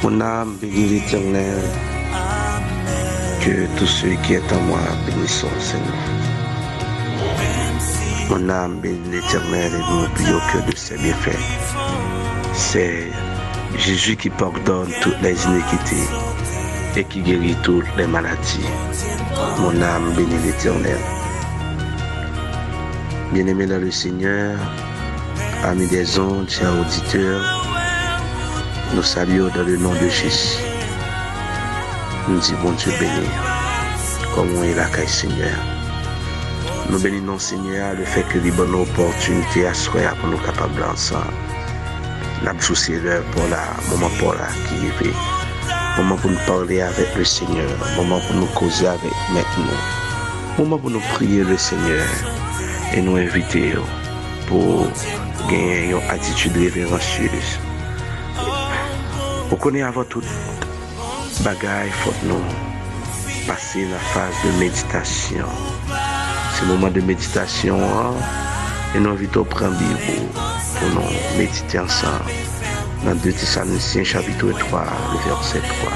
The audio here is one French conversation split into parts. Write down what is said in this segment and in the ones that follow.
Mon âme bénit l'Éternel, que tout celui qui est en moi bénisse son Seigneur. Mon âme bénit l'Éternel et n'oublie aucun de ses bienfaits. C'est Jésus qui pardonne toutes les iniquités et qui guérit toutes les maladies. Mon âme bénit l'Éternel. Bien-aimés dans le Seigneur, amis des ondes, chers auditeurs, nous saluons dans le nom de Jésus. Nous disons bon Dieu béni, comme on est là, Seigneur. Nous bénissons Seigneur le fait que nous avons l'opportunité à se faire pour nous capables ensemble. Nous avons soucié pour le moment pour la qui est moment pour nous parler avec le Seigneur, moment pour nous causer avec maintenant, moment pour nous prier le Seigneur et nous inviter pour gagner une attitude révérencieuse. Vous connaissez avant tout bagaille, faut nous passer la phase de méditation. C'est le moment de méditation et nous invitons à prendre Bible pour nous méditer ensemble. Dans 2 Thessaloniciens chapitre 3, le verset 3.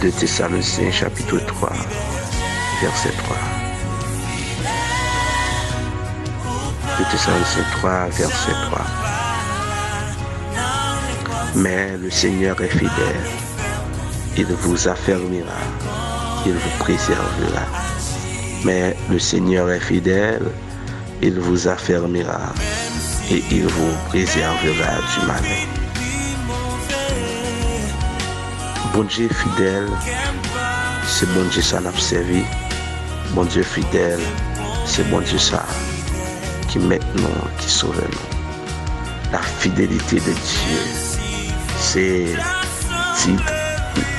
2 Thessaloniciens chapitre 3, verset 3. 2 Thessaloniciens 3, verset 3. Mais le Seigneur est fidèle. Il vous affermira. Il vous préservera. Mais le Seigneur est fidèle. Il vous affermira. Et il vous préservera du malin. Bon Dieu fidèle, c'est bon Dieu ça n'a servi. Bon Dieu fidèle, c'est bon Dieu ça qui maintenant qui sauve nous. La fidélité de Dieu, c'est titre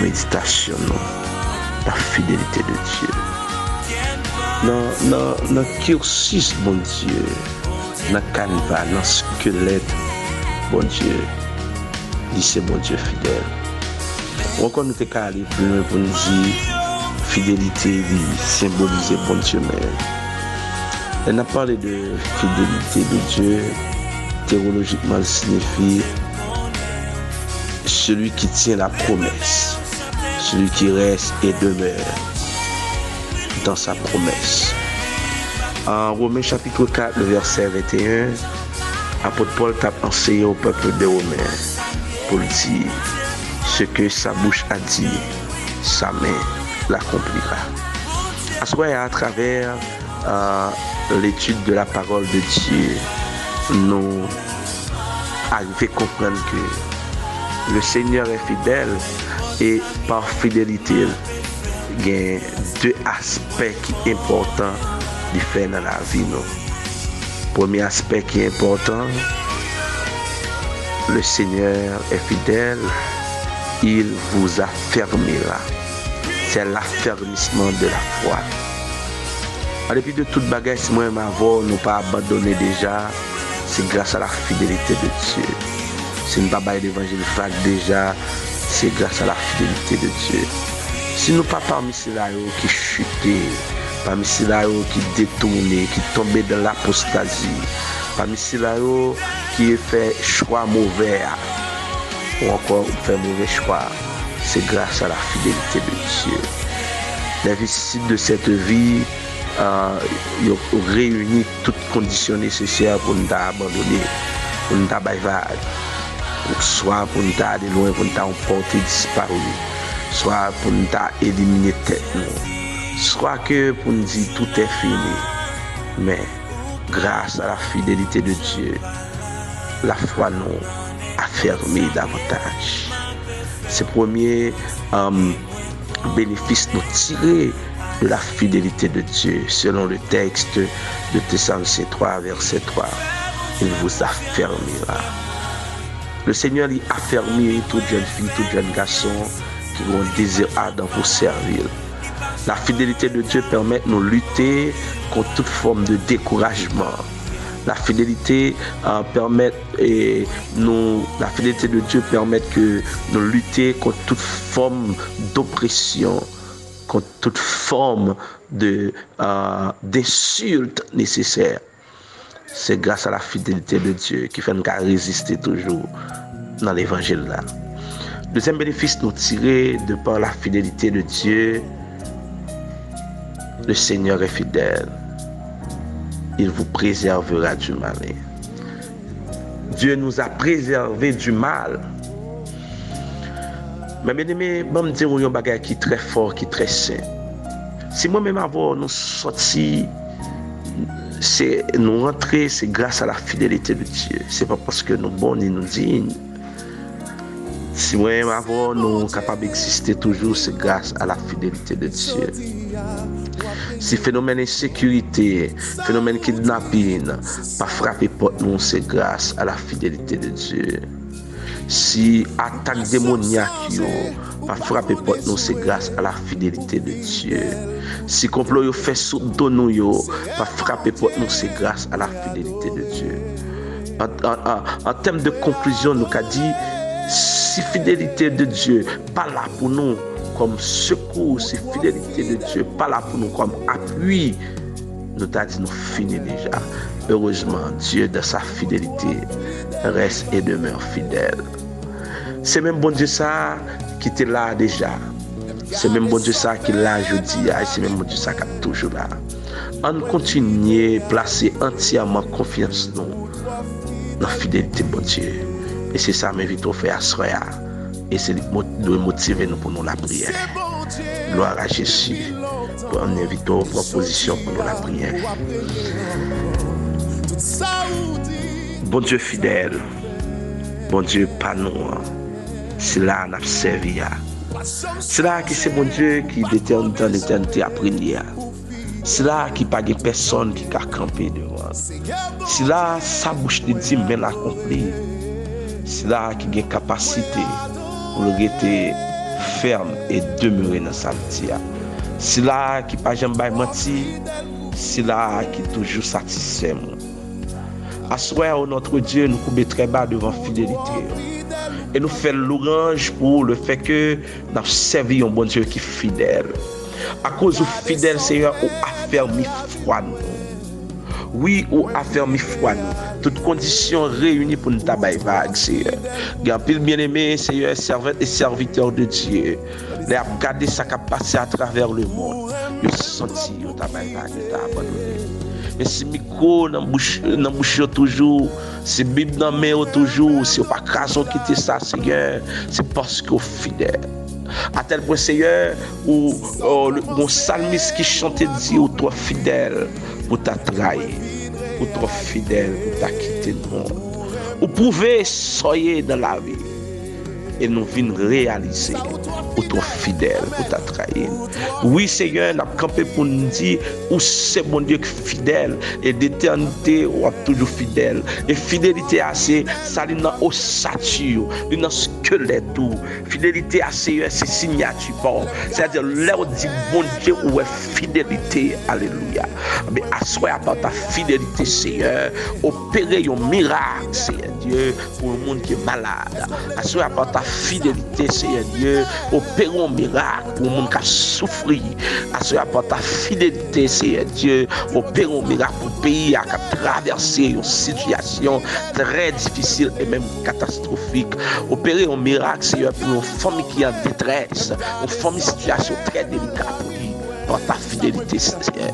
méditation nous. La fidélité de Dieu. Dans le cursus bon Dieu, dans le canevas, dans le squelette, bon Dieu, dit c'est bon Dieu fidèle. Encore nous t'es aller plus loin pour nous dire fidélité symboliser bon Dieu mais elle a parlé de fidélité de Dieu théologiquement elle signifie celui qui tient la promesse, celui qui reste et demeure dans sa promesse. En Romains chapitre 4 le verset 21, apôtre Paul t'a enseigné au peuple de Romains pour dire ce que sa bouche a dit, sa main l'accomplira. À travers l'étude de la parole de Dieu, nous arrivons à comprendre que le Seigneur est fidèle et par fidélité, il y a deux aspects qui sont importants de faire dans la vie. Premier aspect qui est important, le Seigneur est fidèle. Il vous affermira. C'est l'affermissement de la foi. En dépit de toute bagage, si moi et ma voix nous pas abandonné déjà, c'est grâce à la fidélité de Dieu. Si nous n'avons pas l'évangile vague déjà, c'est grâce à la fidélité de Dieu. Si nous pas parmi ceux-là qui chutent, parmi ceux-là qui détournent, qui tombent dans l'apostasie, parmi ceux-là qui fait choix mauvais, ou encore faire mauvais choix, c'est grâce à la fidélité de Dieu. Les vicissitudes de cette vie réunissent toutes les conditions nécessaires pour nous abandonner, pour nous abandonner, soit pour nous aller loin, pour nous emporter disparu, soit pour nous éliminer tête, soit que pour nous dire tout est fini. Mais grâce à la fidélité de Dieu, la foi nous affermir davantage. C'est le premier bénéfice nous tirer de la fidélité de Dieu. Selon le texte de Thessaloniciens 3, verset 3, il vous affermira. Le Seigneur y affermit toute jeune fille, tout jeune garçon qui ont un désir ardent pour servir. La fidélité de Dieu permet de nous lutter contre toute forme de découragement. La fidélité permet la fidélité de Dieu permet que nous lutter contre toute forme d'oppression, contre toute forme d'insulte nécessaire. C'est grâce à la fidélité de Dieu qui fait nous résister toujours dans l'évangile là. Deuxième bénéfice nous tirer de par la fidélité de Dieu, le Seigneur est fidèle. Il vous préservera du mal. Dieu nous a préservé du mal. Mais bien aimé, je vais dire un bagage qui est très fort, qui est très sain. Si moi-même avant nous sortis, c'est nous rentrer, c'est grâce à la fidélité de Dieu. C'est pas parce que nous bons ni nous dignes. Si moi-même avant nous capables d'exister toujours, c'est grâce à la fidélité de Dieu. Si phénomène d'insécurité, phénomène kidnapping, pas frapper porte nous, c'est grâce à la fidélité de Dieu. Si attaque démoniaque, pas frapper porte nous, c'est grâce à la fidélité de Dieu. Si complot yo fait sous nous, pas frapper porte nous, c'est grâce à la fidélité de Dieu. En termes de conclusion, nous avons dit, si fidélité de Dieu pas là pour nous comme secours, si fidélité de Dieu pas là pour nous comme appui, nous avons dit nous finissons déjà. Heureusement, Dieu de sa fidélité reste et demeure fidèle. C'est même bon Dieu ça qui était là déjà. C'est même bon Dieu ça qui est là aujourd'hui. C'est même bon Dieu ça qui est toujours là. On continue à placer entièrement confiance dans la fidélité de bon Dieu. Et c'est ça que m'invite à faire à soir. Et c'est de motiver nous pour nous la prière. Gloire à Jésus. Pour nous inviter aux propositions pour nous la prière. Bon Dieu fidèle. Bon Dieu pas nous. C'est là qu'on a servi. C'est là que c'est bon Dieu qui d'éternité en éternité a prié. C'est là qu'il n'y a pas personne qui a campé devant. C'est là sa bouche de Dieu bien accomplie. C'est là qu'il y a une capacité pour rester ferme et demeurer dans sa vie. C'est là qu'il n'y a pas jamais menti. C'est là qu'il est toujours satisfait. À soir, notre Dieu nous coupe très bas devant fidélité. Et nous faisons l'orange pour le fait que nous avons servi un bon Dieu qui est fidèle. À cause du fidèle, Seigneur, ou affermi foi nous. Oui, ou affermi foi nous. Toutes conditions réunies pour nous tabac vague, Seigneur. Grand-pile bien-aimé, Seigneur, servant et serviteur de Dieu. Les a regardé ça qui a passé à travers le monde. Le senti au tabac vague, il t'a abandonné. Et si micro dans bouche toujours, si Bible dans main toujours, si pas raison quitter ça, Seigneur, c'est parce que fidèle. À tel point, Seigneur, où mon psalmiste qui chantait dit, ou toi fidèle pour t'a trahi, ou toi fidèle pour t'a quitté le monde. Vous pouvez soyez dans la vie. Et nous venons réaliser ou toi fidèle pour t'a trahi. Oui, Seigneur, nous avons campé pour nous dire où c'est mon Dieu fidèle et d'éternité ou toujours fidèle. Et fidélité assez, ça est dans ossature, dans squelette tout. Fidélité assez, c'est signature. Bon, c'est-à-dire là dit bon Dieu où est fidélité. Alléluia. Mais assois par ta fidélité, Seigneur, opérer un miracle, Seigneur Dieu, pour le monde qui est malade. Assois par ta fidélité, Seigneur Dieu, opérons un miracle pour le monde qui a souffert. Assois par ta fidélité, Seigneur Dieu, opérons un miracle pour le pays qui a traversé une situation très difficile et même catastrophique. Opérer un miracle, Seigneur, pour une famille qui est en détresse, une famille en situation très délicate pour lui, par ta fidélité, Seigneur.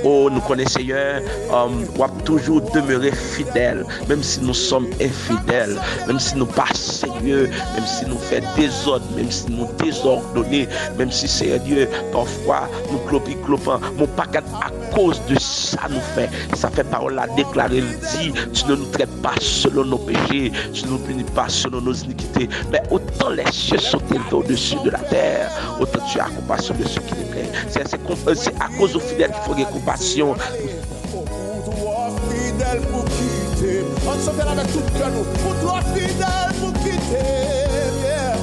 Oh, nous connaissons, Seigneur, on va toujours demeurer fidèles, même si nous sommes infidèles, même si nous pas sérieux, même si nous faisons désordre, même si nous désordonnés, même si, Seigneur Dieu, parfois nous clopons, mon pas à cause de ça nous fait. Ça fait parole à déclarer, il dit, tu ne nous traites pas selon nos péchés, tu ne nous punis pas selon nos iniquités, mais autant les cieux sont élevés au-dessus de la terre, autant tu as compassion de ceux qui les craignent. C'est à cause aux fidèles qu'il faut avoir compassion. Fidèle pour quitter, on se fait avec tout cœur nous. Pour toi fidèle pour quitter, yeah.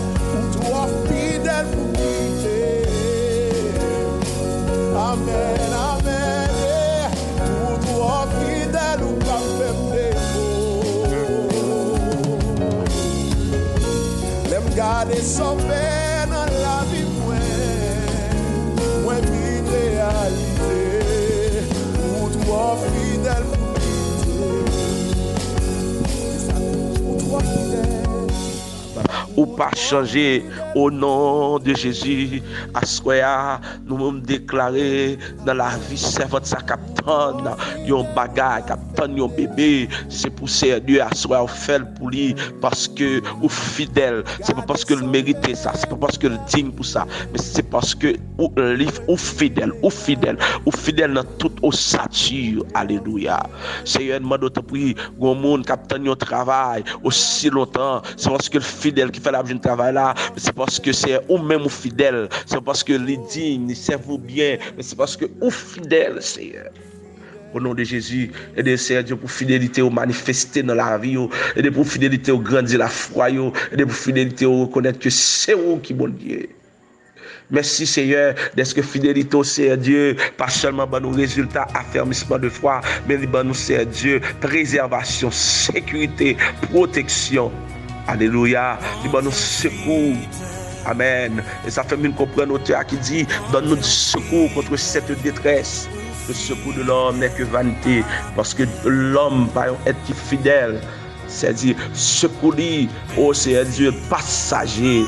Pour toi fidèle pour quitter. Amen, amen, yeah. Pour toi fidèle ou pas fait l'aime garder sauvé dans la vie moi vite réalisé. Pour toi fidèle ou pas changer au nom de Jésus. À soya, nous nous déclarer dans la vie servante sa capitaine, yon bagay, capitaine yon bébé, c'est pour servir Dieu à soya ou fait pour lui parce que ou fidèle, c'est pas parce que le mérite ça, c'est pas parce que le digne pour ça, mais c'est parce que ou fidèle dans toute ossature. Alléluia. Seigneur, demande au prix, grand monde capitaine yon travail aussi longtemps, c'est parce que le fidèle qui fait la vie de travail là, c'est parce que c'est ou même ou fidèle, c'est parce que les dignes, ils servent bien, mais c'est parce que ou fidèle, Seigneur. Au nom de Jésus, aidez Seigneur Dieu pour fidélité au manifester dans la vie, aidez pour fidélité au grandir la foi, aidez pour fidélité au reconnaître que c'est vous qui bon Dieu. Merci Seigneur, d'être que fidélité au Seigneur Dieu, pas seulement dans nos résultats, affermissement de foi, mais dans nous Seigneur Dieu, préservation, sécurité, protection. Alléluia, dans nous secours. Amen. Et ça fait bien comprendre l'auteur qui dit, donne-nous du secours contre cette détresse. Le secours de l'homme n'est que vanité, parce que l'homme va être fidèle. C'est-à-dire, secours-lui, oh Seigneur Dieu, passager,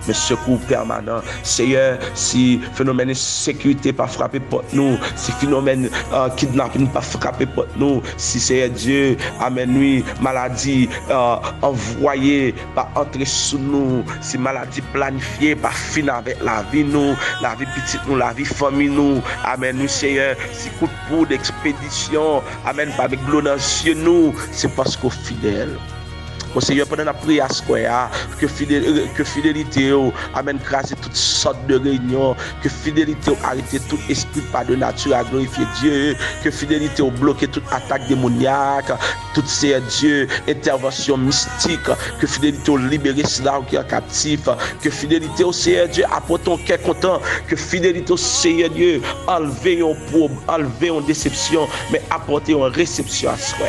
mais secours permanent. Seigneur, si phénomène de sécurité pas frappé pour nous, si phénomène kidnapping pas frappé pour nous, si Seigneur Dieu, amen, oui, maladie envoyée pas entrer sous nous, si maladie planifiée pas finir avec la vie nous, la vie petite nous, la vie famille nous, amen, oui Seigneur, si coup de poudre d'expédition, amen, pas avec l'eau dans les yeux nous, c'est parce qu'on est fidèle. Mon Seigneur, pendant la prière que fidélité amène craser toutes sortes de réunions, que fidélité arrêter tout esprit pas de nature à glorifier Dieu, que fidélité bloquer toute attaque démoniaque, toute Seigneur Dieu, intervention mystique, que fidélité libérer cela qui est captif, que fidélité au Seigneur Dieu apporte ton cœur content, que fidélité au Seigneur Dieu enlever une probe, enlever une déception, mais apporter une réception à soi.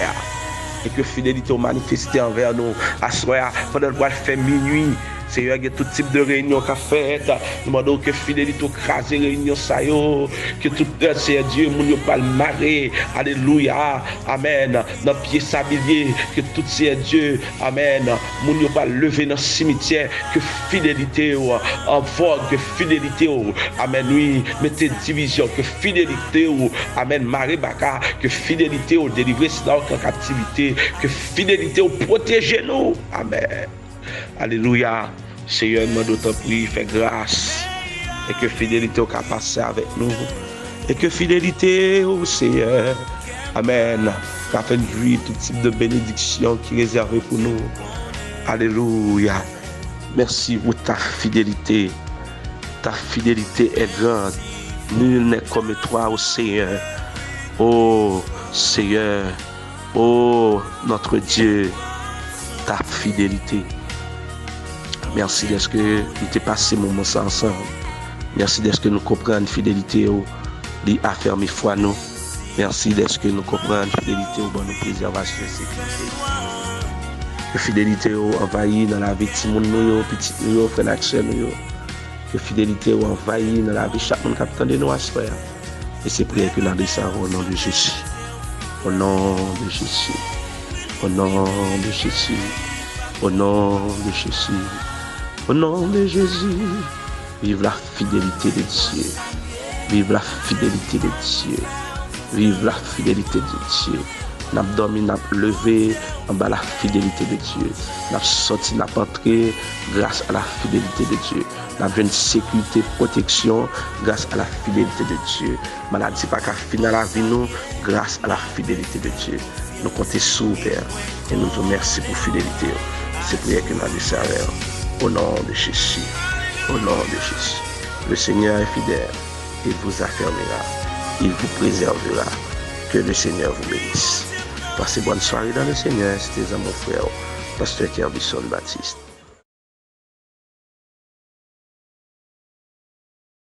Et que fidélité manifestée envers nous. À soir, pendant le faire minuit, Seigneur, il y a tout type de réunion qu'a fait. Nous demandons que fidélité crase réunion ça yo, que tout Seigneur Dieu, moun yo pas le marrer. Alléluia. Amen. Dans pied sablier, que tout Seigneur Dieu, amen. Moun yo pas lever dans cimetière, que fidélité en vogue, que fidélité amen oui, mettez division, que fidélité amen maré baka, que fidélité délivrer cela en captivité, que fidélité protéger nous. Amen. Alléluia. Seigneur, nous d'autant prie, fais grâce. Et que fidélité au passer avec nous. Et que fidélité au Seigneur. Amen. Qu'a fait jouir tout type de bénédiction qui est réservé pour nous. Alléluia. Merci pour ta fidélité. Ta fidélité est grande. Nul n'est comme toi, ô Seigneur. Ô Seigneur. Ô notre Dieu. Ta fidélité. Merci d'être que nous t'ai passé moment ensemble. Merci d'être que nous comprenons fidélité de affermir foi nous. Merci d'être que nous comprenons fidélité au bon préservation et sécurité. Que fidélité envahit dans la vie de monde nous, petit nous, frère Axel nous. Que fidélité envahit dans la vie de chaque monde qui de nous à soi. Et c'est prière que nous avons au nom de Jésus. Au nom de Jésus. Au nom de Jésus. Au nom de Jésus. Au nom de Jésus, vive la fidélité de Dieu. Vive la fidélité de Dieu. Vive la fidélité de Dieu. N'a dormi, n'a levé en bas la fidélité de Dieu. N'a sorti, n'a entré grâce à la fidélité de Dieu. N'a une sécurité, protection grâce à la fidélité de Dieu. Maladie pas qu'à finir la vie nous grâce à la fidélité de Dieu. Nous comptons sur vous, Père, et nous vous remercions pour fidélité. C'est prière que nous avons servi. Au nom de Jésus, au nom de Jésus. Le Seigneur est fidèle, il vous affermira, il vous préservera. Que le Seigneur vous bénisse. Passez bonne soirée dans le Seigneur. C'était mon frère, Pasteur Kerbison Baptiste.